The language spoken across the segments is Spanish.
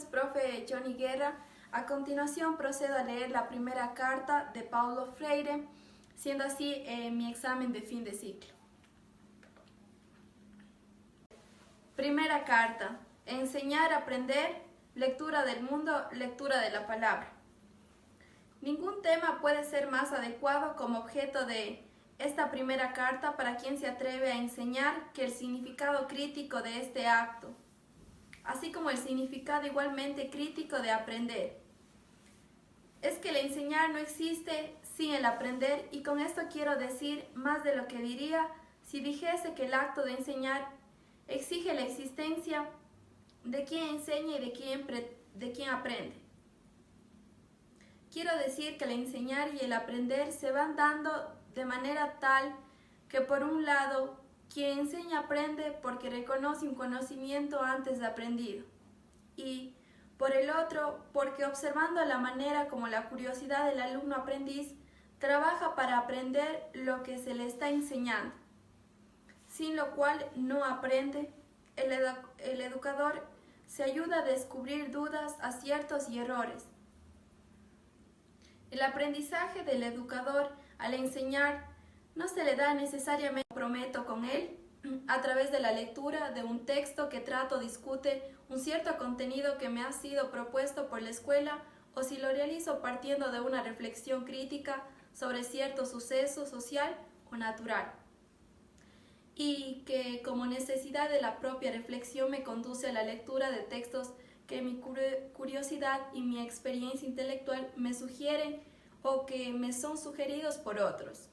Profe Johnny Guerra. A continuación procedo a leer la primera carta de Paulo Freire, siendo así mi examen de fin de ciclo. Primera carta. Enseñar, aprender, lectura del mundo, lectura de la palabra. Ningún tema puede ser más adecuado como objeto de esta primera carta para quien se atreve a enseñar que el significado crítico de este acto, así como el significado igualmente crítico de aprender. Es que el enseñar no existe sin el aprender, y con esto quiero decir más de lo que diría si dijese que el acto de enseñar exige la existencia de quien enseña y de quien aprende. Quiero decir que el enseñar y el aprender se van dando de manera tal que por un lado, quien enseña aprende porque reconoce un conocimiento antes de aprendido, y por el otro, porque observando la manera como la curiosidad del alumno aprendiz trabaja para aprender lo que se le está enseñando, sin lo cual no aprende. El educador se ayuda a descubrir dudas, aciertos y errores. El aprendizaje del educador al enseñar no se le da necesariamente comprometo con él a través de la lectura de un texto que trata o discute un cierto contenido que me ha sido propuesto por la escuela, o si lo realizo partiendo de una reflexión crítica sobre cierto suceso social o natural, y que como necesidad de la propia reflexión me conduce a la lectura de textos que mi curiosidad y mi experiencia intelectual me sugieren o que me son sugeridos por otros.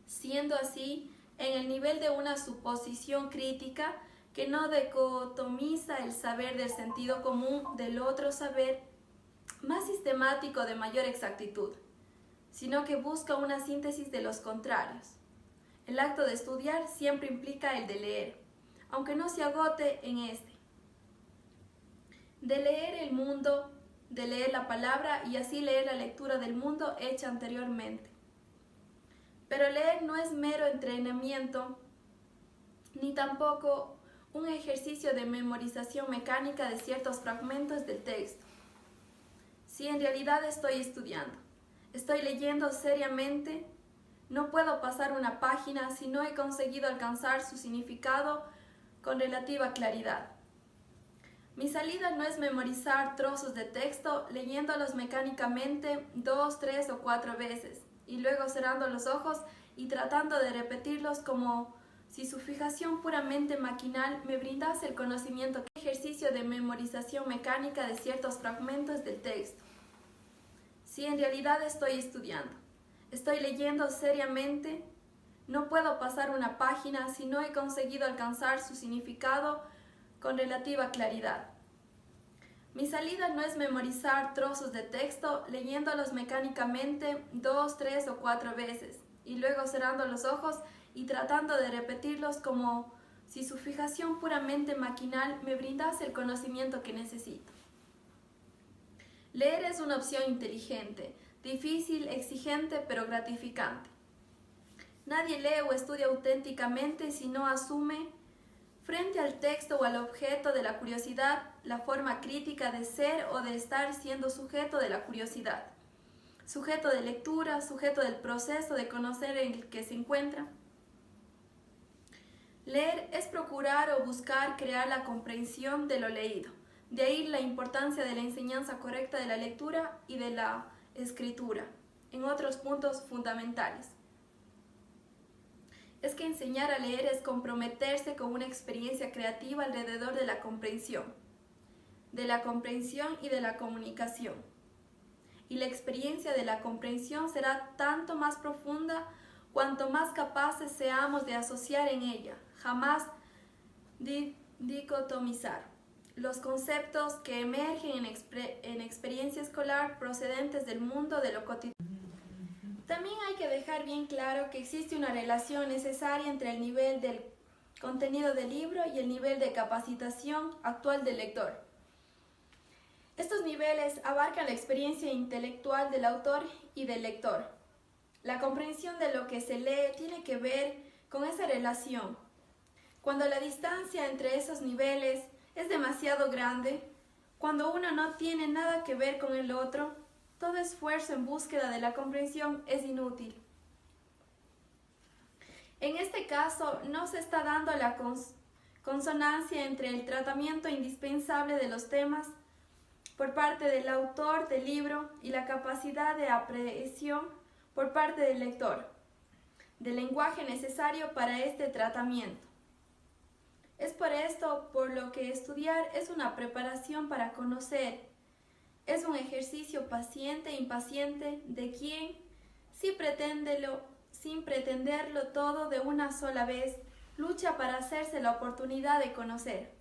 Siendo así, en el nivel de una suposición crítica que no dicotomiza el saber del sentido común del otro saber más sistemático de mayor exactitud, sino que busca una síntesis de los contrarios. El acto de estudiar siempre implica el de leer, aunque no se agote en este. De leer el mundo, de leer la palabra y así leer la lectura del mundo hecha anteriormente. Pero leer no es mero entrenamiento, ni tampoco un ejercicio de memorización mecánica de ciertos fragmentos del texto. Si en realidad estoy estudiando, estoy leyendo seriamente, no puedo pasar una página si no he conseguido alcanzar su significado con relativa claridad. Mi salida no es memorizar trozos de texto leyéndolos mecánicamente 2, 3 o 4 veces y luego cerrando los ojos y tratando de repetirlos como si su fijación puramente maquinal me brindase el conocimiento. Ejercicio de memorización mecánica de ciertos fragmentos del texto. Si en realidad estoy estudiando, estoy leyendo seriamente, no puedo pasar una página si no he conseguido alcanzar su significado con relativa claridad. Mi salida no es memorizar trozos de texto leyéndolos mecánicamente 2, 3 o 4 veces y luego cerrando los ojos y tratando de repetirlos como si su fijación puramente maquinal me brindase el conocimiento que necesito. Leer es una opción inteligente, difícil, exigente, pero gratificante. Nadie lee o estudia auténticamente si no asume, frente al texto o al objeto de la curiosidad, la forma crítica de ser o de estar siendo sujeto de la curiosidad, sujeto de lectura, sujeto del proceso de conocer en el que se encuentra. Leer es procurar o buscar crear la comprensión de lo leído. De ahí la importancia de la enseñanza correcta de la lectura y de la escritura, en otros puntos fundamentales. Es que enseñar a leer es comprometerse con una experiencia creativa alrededor de la comprensión y de la comunicación. Y la experiencia de la comprensión será tanto más profunda cuanto más capaces seamos de asociar en ella, jamás dicotomizar, los conceptos que emergen en experiencia escolar procedentes del mundo de lo cotidiano. También hay que dejar bien claro que existe una relación necesaria entre el nivel del contenido del libro y el nivel de capacitación actual del lector. Estos niveles abarcan la experiencia intelectual del autor y del lector. La comprensión de lo que se lee tiene que ver con esa relación. Cuando la distancia entre esos niveles es demasiado grande, cuando uno no tiene nada que ver con el otro, todo esfuerzo en búsqueda de la comprensión es inútil. En este caso, no se está dando la consonancia entre el tratamiento indispensable de los temas por parte del autor del libro y la capacidad de apreciación por parte del lector, del lenguaje necesario para este tratamiento. Es por esto por lo que estudiar es una preparación para conocer, es un ejercicio paciente e impaciente de quien, sin pretenderlo todo de una sola vez, lucha para hacerse la oportunidad de conocer.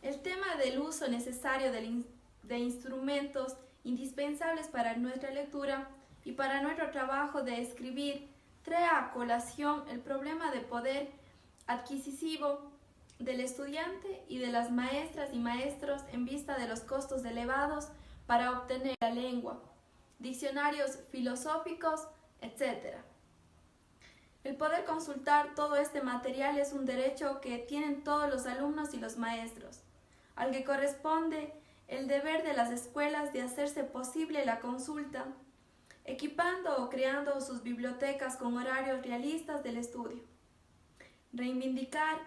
El tema del uso necesario de instrumentos indispensables para nuestra lectura y para nuestro trabajo de escribir trae a colación el problema de poder adquisitivo del estudiante y de las maestras y maestros en vista de los costos elevados para obtener la lengua, diccionarios filosóficos, etc. El poder consultar todo este material es un derecho que tienen todos los alumnos y los maestros, al que corresponde el deber de las escuelas de hacerse posible la consulta, equipando o creando sus bibliotecas con horarios realistas del estudio. Reivindicar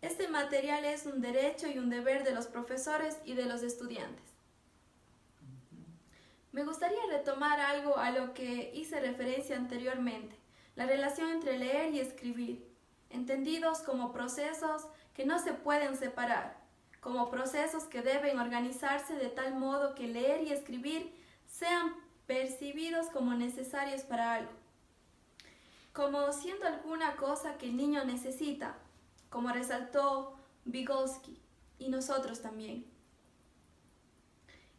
este material es un derecho y un deber de los profesores y de los estudiantes. Me gustaría retomar algo a lo que hice referencia anteriormente, la relación entre leer y escribir, entendidos como procesos que no se pueden separar, como procesos que deben organizarse de tal modo que leer y escribir sean percibidos como necesarios para algo, como siendo alguna cosa que el niño necesita, como resaltó Vygotsky, y nosotros también.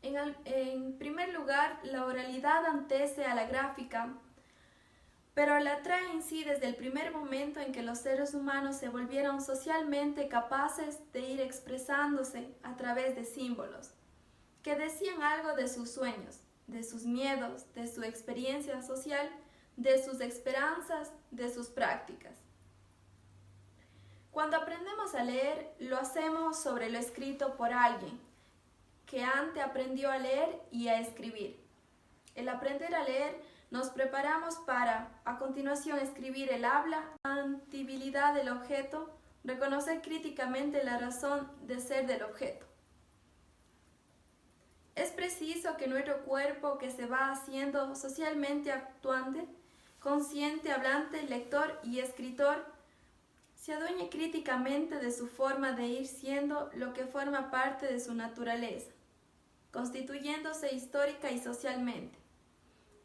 En primer lugar, la oralidad antecede a la gráfica, pero la trae en sí desde el primer momento en que los seres humanos se volvieron socialmente capaces de ir expresándose a través de símbolos, que decían algo de sus sueños, de sus miedos, de su experiencia social, de sus esperanzas, de sus prácticas. Cuando aprendemos a leer, lo hacemos sobre lo escrito por alguien que antes aprendió a leer y a escribir. El aprender a leer nos preparamos para, a continuación, escribir el habla, tangibilidad del objeto, reconocer críticamente la razón de ser del objeto. Es preciso que nuestro cuerpo, que se va haciendo socialmente actuante, consciente, hablante, lector y escritor, se adueñe críticamente de su forma de ir siendo lo que forma parte de su naturaleza, constituyéndose histórica y socialmente.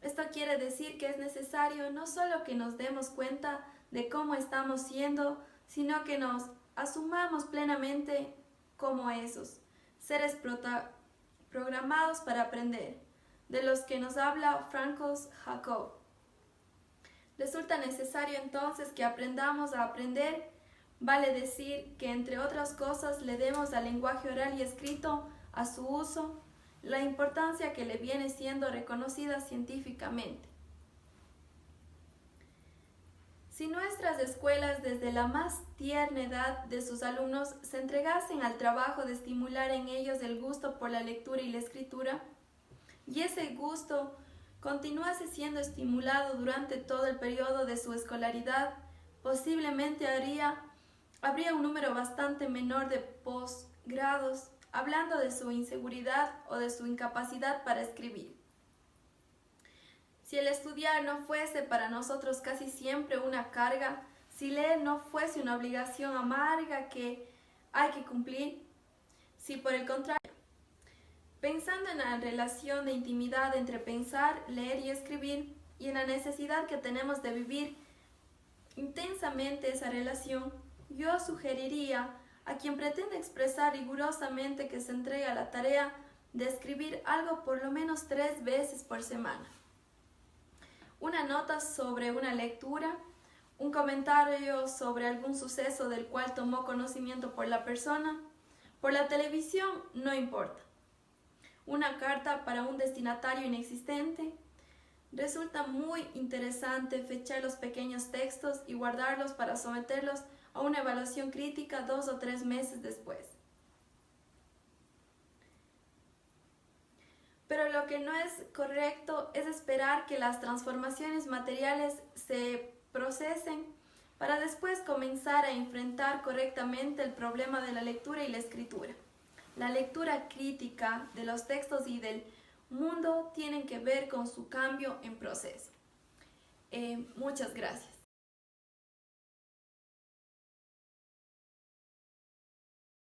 Esto quiere decir que es necesario no solo que nos demos cuenta de cómo estamos siendo, sino que nos asumamos plenamente como esos seres programados para aprender, de los que nos habla Francis Jacob. Resulta necesario entonces que aprendamos a aprender, vale decir que entre otras cosas le demos al lenguaje oral y escrito, a su uso, la importancia que le viene siendo reconocida científicamente. Si nuestras escuelas desde la más tierna edad de sus alumnos se entregasen al trabajo de estimular en ellos el gusto por la lectura y la escritura, y ese gusto continuase siendo estimulado durante todo el periodo de su escolaridad, posiblemente habría un número bastante menor de posgrados, hablando de su inseguridad o de su incapacidad para escribir. Si el estudiar no fuese para nosotros casi siempre una carga, si leer no fuese una obligación amarga que hay que cumplir, si por el contrario, pensando en la relación de intimidad entre pensar, leer y escribir, y en la necesidad que tenemos de vivir intensamente esa relación, yo sugeriría a quien pretende expresar rigurosamente que se entregue a la tarea de escribir algo por lo menos 3 veces por semana. Una nota sobre una lectura, un comentario sobre algún suceso del cual tomó conocimiento por la persona, por la televisión, no importa. Una carta para un destinatario inexistente. Resulta muy interesante fechar los pequeños textos y guardarlos para someterlos a una evaluación crítica 2 o 3 meses después. Pero lo que no es correcto es esperar que las transformaciones materiales se procesen para después comenzar a enfrentar correctamente el problema de la lectura y la escritura. La lectura crítica de los textos y del mundo tienen que ver con su cambio en proceso. Muchas gracias.